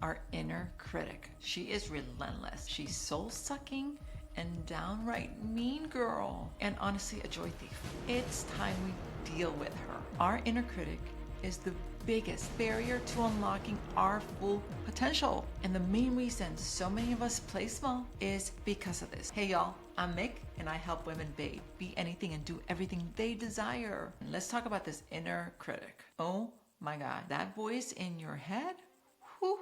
our inner critic. She is relentless. She's soul-sucking and downright mean girl, and honestly a joy thief. It's time we deal with her. Our inner critic is the biggest barrier to unlocking our full potential. And the main reason so many of us play small is because of this. Hey y'all, I'm Mick and I help women be anything and do everything they desire. And let's talk about this inner critic. Oh my God, that voice in your head, whew,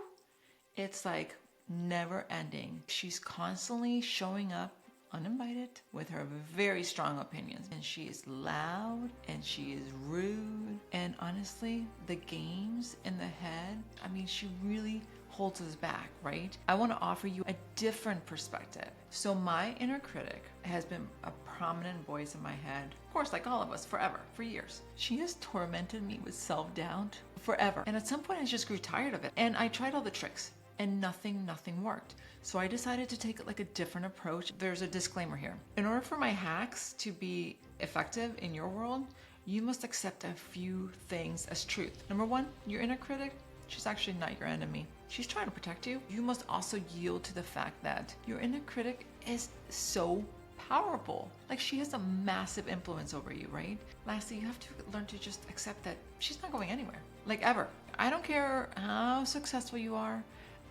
it's like never ending. She's constantly showing up uninvited with her very strong opinions, and she is loud and she is rude, and honestly the games in the head, I mean, she really holds us back, right? I want to offer you a different perspective. So my inner critic has been a prominent voice in my head, of course, like all of us, forever, for years. She has tormented me with self-doubt forever, and at some point I just grew tired of it, and I tried all the tricks and nothing worked. So I decided to take like a different approach. There's a disclaimer here. In order for my hacks to be effective in your world, you must accept a few things as truth. Number one, your inner critic, she's actually not your enemy. She's trying to protect you. You must also yield to the fact that your inner critic is so powerful. Like, she has a massive influence over you, right? Lastly, you have to learn to just accept that she's not going anywhere, like ever. I don't care how successful you are.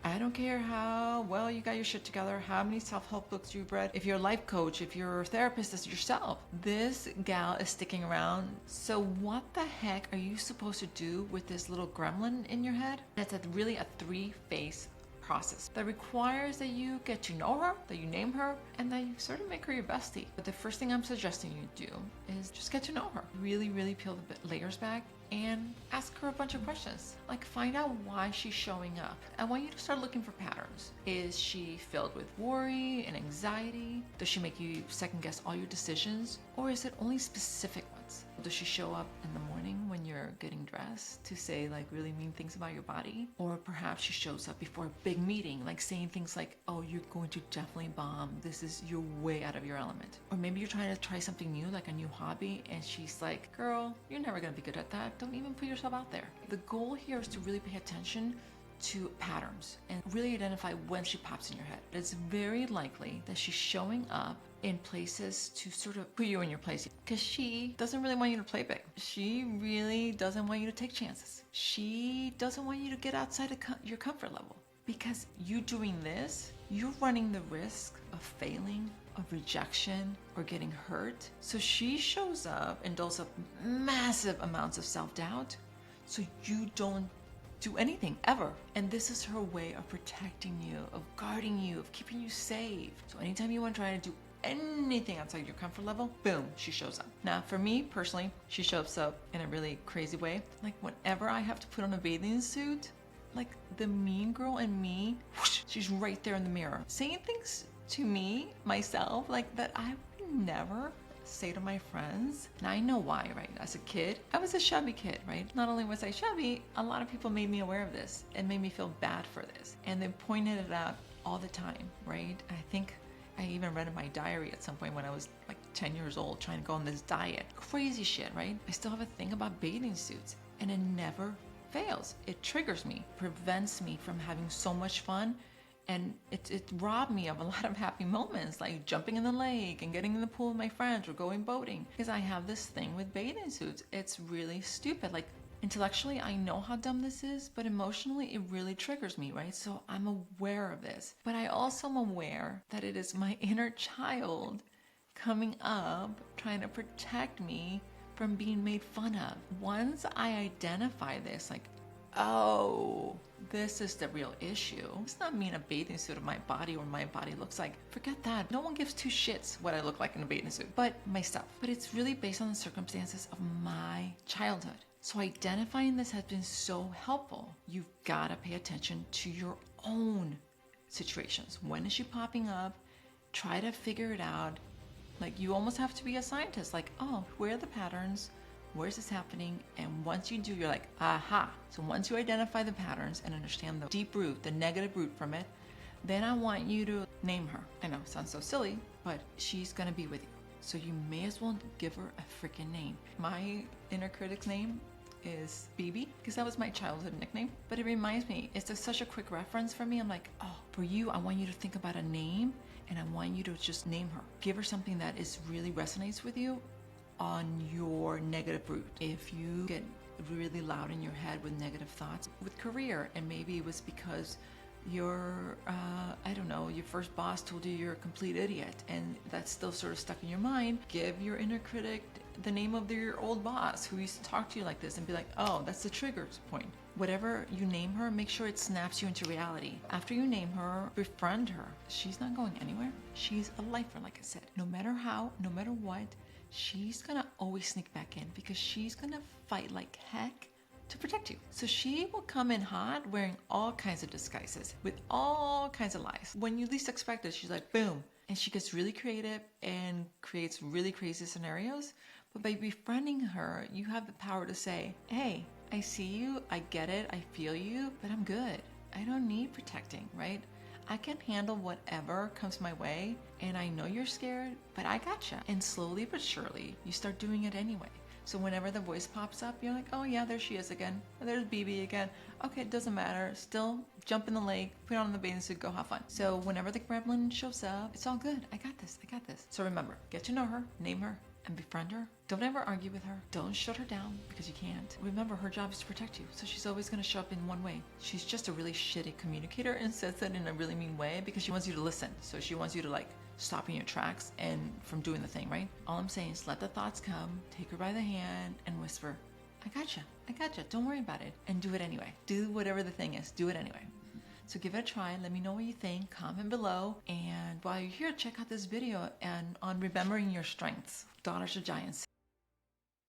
I don't care how well you got your shit together, how many self-help books you've read, if you're a life coach, if you're a therapist as yourself. This gal is sticking around. So what the heck are you supposed to do with this little gremlin in your head? It's really a three-phase process that requires that you get to know her, that you name her, and that you sort of make her your bestie. But the first thing I'm suggesting you do is just get to know her. Really peel the layers back and ask her a bunch of questions. Like, find out why she's showing up. I want you to start looking for patterns. Is she filled with worry and anxiety? Does she make you second guess all your decisions? Or is it only specific ones? Does she show up in the morning when you're getting dressed to say like really mean things about your body? Or perhaps she shows up before a big meeting, like saying things like, oh, you're going to definitely bomb. You're way out of your element. Or maybe you're trying to try something new, like a new hobby, and she's like, girl, you're never gonna be good at that. Don't even put yourself out there. The goal here is to really pay attention to patterns and really identify when she pops in your head. It's very likely that she's showing up in places to sort of put you in your place, because she doesn't really want you to play big. She really doesn't want you to take chances. She doesn't want you to get outside of your comfort level, because you doing this, you're running the risk of failing, of rejection, or getting hurt. So she shows up and doles up massive amounts of self-doubt so you don't do anything ever. And this is her way of protecting you, of guarding you, of keeping you safe. So anytime you want to try to do anything outside your comfort level, boom, she shows up. Now, for me personally, she shows up in a really crazy way. Like, whenever I have to put on a bathing suit, like the mean girl in me, whoosh, she's right there in the mirror, saying things to me, myself, like that I would never say to my friends. And I know why, right? As a kid, I was a chubby kid, right? Not only was I chubby, a lot of people made me aware of this and made me feel bad for this. And they pointed it out all the time, right? I think I even read in my diary at some point when I was like 10 years old, trying to go on this diet. Crazy shit, right? I still have a thing about bathing suits, and it never fails. It triggers me, prevents me from having so much fun, and it robbed me of a lot of happy moments, like jumping in the lake and getting in the pool with my friends or going boating, because I have this thing with bathing suits. It's really stupid. Like, intellectually, I know how dumb this is, but emotionally, it really triggers me, right? So I'm aware of this. But I also am aware that it is my inner child coming up, trying to protect me from being made fun of. Once I identify this, like, oh, this is the real issue. It's not me in a bathing suit of my body or my body looks like. Forget that. No one gives two shits what I look like in a bathing suit, but myself. But it's really based on the circumstances of my childhood. So identifying this has been so helpful. You've got to pay attention to your own situations. When is she popping up? Try to figure it out. Like, you almost have to be a scientist. Like, oh, where are the patterns? Where's this happening? And once you do, you're like, aha. So once you identify the patterns and understand the deep root, the negative root from it, then I want you to name her. I know, it sounds so silly, but she's gonna be with you. So you may as well give her a freaking name. My inner critic's name is BB, because that was my childhood nickname. But it reminds me, it's such a quick reference for me. I'm like, oh, for you, I want you to think about a name, and I want you to just name her. Give her something that really resonates with you on your negative route. If you get really loud in your head with negative thoughts with career, and maybe it was because your I don't know, your first boss told you you're a complete idiot, and that's still sort of stuck in your mind, give your inner critic the name of your old boss who used to talk to you like this and be like, oh, that's the trigger point. Whatever you name her, make sure it snaps you into reality. After you name her, befriend her. She's not going anywhere. She's a lifer, like I said. No matter how, no matter what, she's gonna always sneak back in, because she's gonna fight like heck to protect you. So she will come in hot, wearing all kinds of disguises, with all kinds of lies. When you least expect it, she's like, boom. And she gets really creative and creates really crazy scenarios. But by befriending her, you have the power to say, hey, I see you, I get it, I feel you, but I'm good. I don't need protecting, right? I can handle whatever comes my way, and I know you're scared, but I gotcha. And slowly but surely, you start doing it anyway. So whenever the voice pops up, you're like, oh yeah, there she is again. Or there's BB again. Okay, it doesn't matter. Still jump in the lake, put on the bathing suit, go have fun. So whenever the gremlin shows up, it's all good. I got this, I got this. So remember, get to know her, name her, and befriend her. Don't ever argue with her. Don't shut her down, because you can't. Remember, her job is to protect you, so she's always going to show up in one way. She's just a really shitty communicator, and says that in a really mean way because she wants you to listen. So she wants you to like stop in your tracks and from doing the thing, right? All I'm saying is let the thoughts come, take her by the hand, and whisper, I gotcha, don't worry about it, and do it anyway. Do whatever the thing is, do it anyway. So give it a try. Let me know what you think. Comment below. And while you're here, check out this video on remembering your strengths. Daughters of Giants.